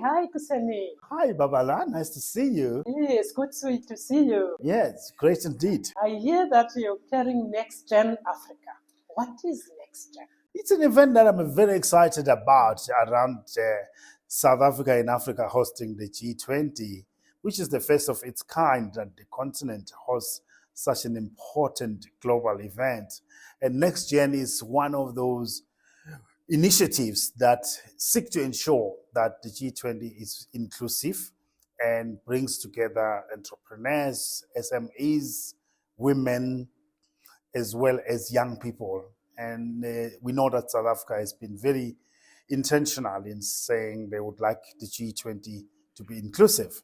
Hi, Kuseni. Hi, Babalwa. Nice to see you. Yes, good to see you. Yes, great indeed. I hear that you're carrying NextGen Africa. What is NextGen? It's an event that I'm very excited about around South Africa and Africa hosting the G20, which is the first of its kind that the continent hosts such an important global event. And NextGen is one of those initiatives that seek to ensure that the G20 is inclusive and brings together entrepreneurs, SMEs, women, as well as young people. And we know that South Africa has been very intentional in saying they would like the G20 to be inclusive,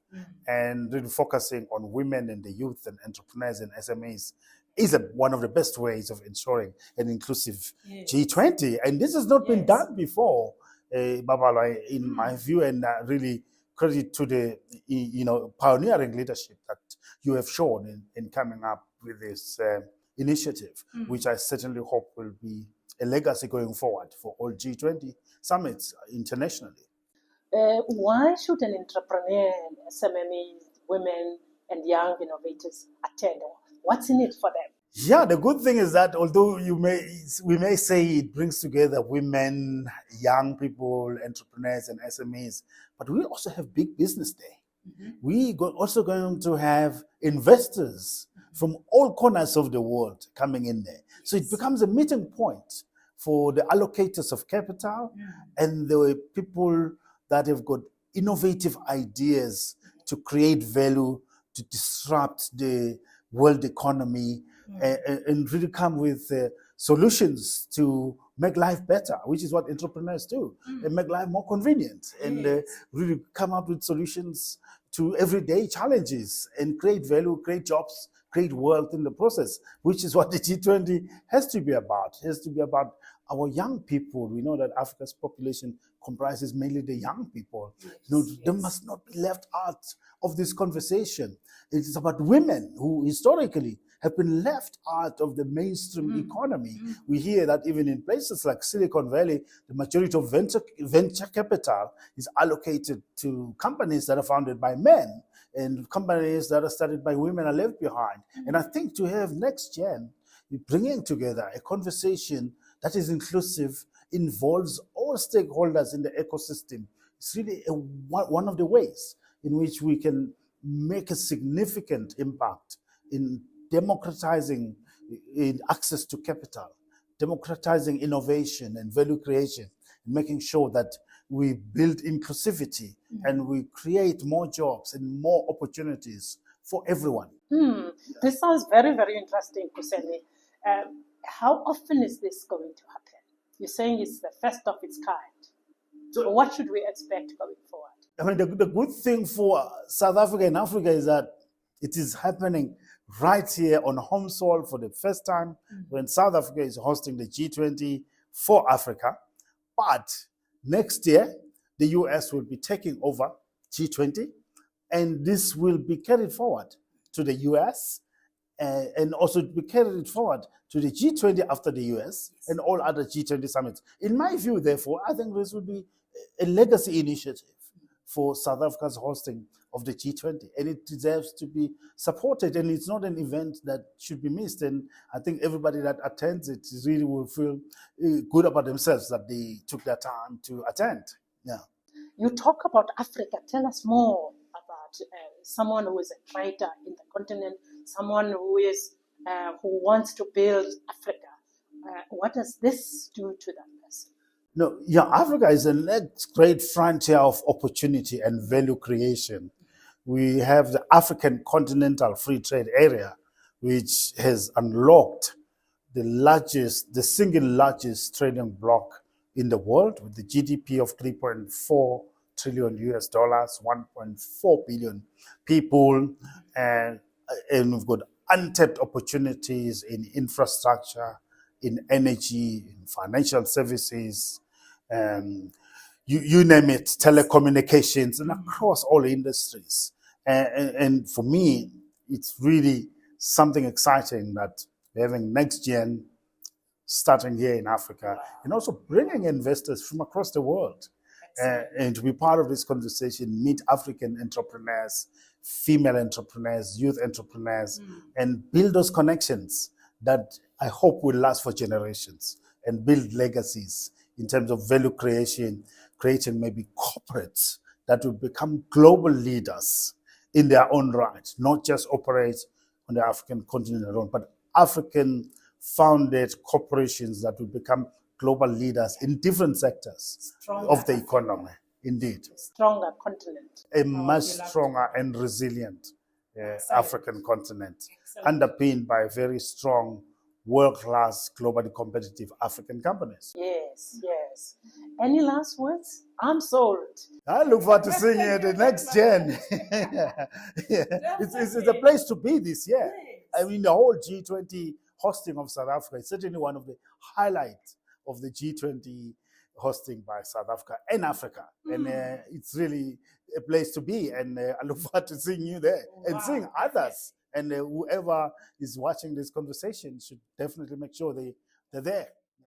and really focusing on women and the youth and entrepreneurs and SMEs is one of the best ways of ensuring an inclusive G20. And this has not been done before, Babalwa, in my view, and really credit to the pioneering leadership that you have shown in coming up with this initiative, which I certainly hope will be a legacy going forward for all G20 summits internationally. Why should an entrepreneur, SMEs, women, and young innovators attend? What's in it for them? Yeah, the good thing is that although we may say it brings together women, young people, entrepreneurs, and SMEs, but we also have big business there. We also going to have investors from all corners of the world coming in there. So it becomes a meeting point for the allocators of capital and the people that have got innovative ideas to create value, to disrupt the world economy, and really come with solutions to make life better, which is what entrepreneurs do. They make life more convenient and really come up with solutions to everyday challenges and create value, create jobs, create wealth in the process, which is what the G20 has to be about. It has to be about our young people. We know that Africa's population comprises mainly the young people. They must not be left out of this conversation. It is about women who historically have been left out of the mainstream economy. We hear that even in places like Silicon Valley, the majority of venture capital is allocated to companies that are founded by men, and companies that are started by women are left behind. And I think to have NextGen bringing together a conversation that is inclusive, involves all stakeholders in the ecosystem, it's really one of the ways in which we can make a significant impact in democratizing access to capital, democratizing innovation and value creation, and making sure that we build inclusivity and we create more jobs and more opportunities for everyone. This sounds very, very interesting, Kuseni. How often is this going to happen? You're saying it's the first of its kind. So what should we expect going forward? I mean, the good thing for South Africa and Africa is that it is happening right here on home soil for the first time when South Africa is hosting the G20 for Africa. But next year, the US will be taking over G20, and this will be carried forward to the US and also be carried forward to the G20 after the US and all other G20 summits. In my view, therefore, I think this will be a legacy initiative for South Africa's hosting of the G20, and it deserves to be supported, and it's not an event that should be missed. And I think everybody that attends it really will feel good about themselves that they took their time to attend. Yeah. You talk about Africa. Tell us more about someone who is a trader in the continent, someone who wants to build Africa. What does this do to that person? No, yeah, Africa is the next great frontier of opportunity and value creation. We have the African Continental Free Trade Area, which has unlocked the single largest trading bloc in the world, with the GDP of 3.4 trillion US dollars, 1.4 billion people, and we've got untapped opportunities in infrastructure, in energy, in financial services, you name it, telecommunications, and across all industries. And for me, it's really something exciting that we're having NextGen starting here in Africa and also bringing investors from across the world. and to be part of this conversation, meet African entrepreneurs, female entrepreneurs, youth entrepreneurs, and build those connections that I hope will last for generations and build legacies in terms of value creation, creating maybe corporates that will become global leaders in their own right, not just operate on the African continent alone, but African founded corporations that will become global leaders in different sectors of the economy. Indeed. Stronger continent. A much stronger and resilient African continent, underpinned by very strong, world-class, globally competitive African companies. Yes, yes. Any last words? I'm sold. I look forward to seeing you at the NextGen. It's a place to be this year. I mean, the whole G20 hosting of South Africa is certainly one of the highlights of the G20 hosting by South Africa and Africa. And it's really a place to be. And I look forward to seeing you there and seeing others. And whoever is watching this conversation should definitely make sure they're there.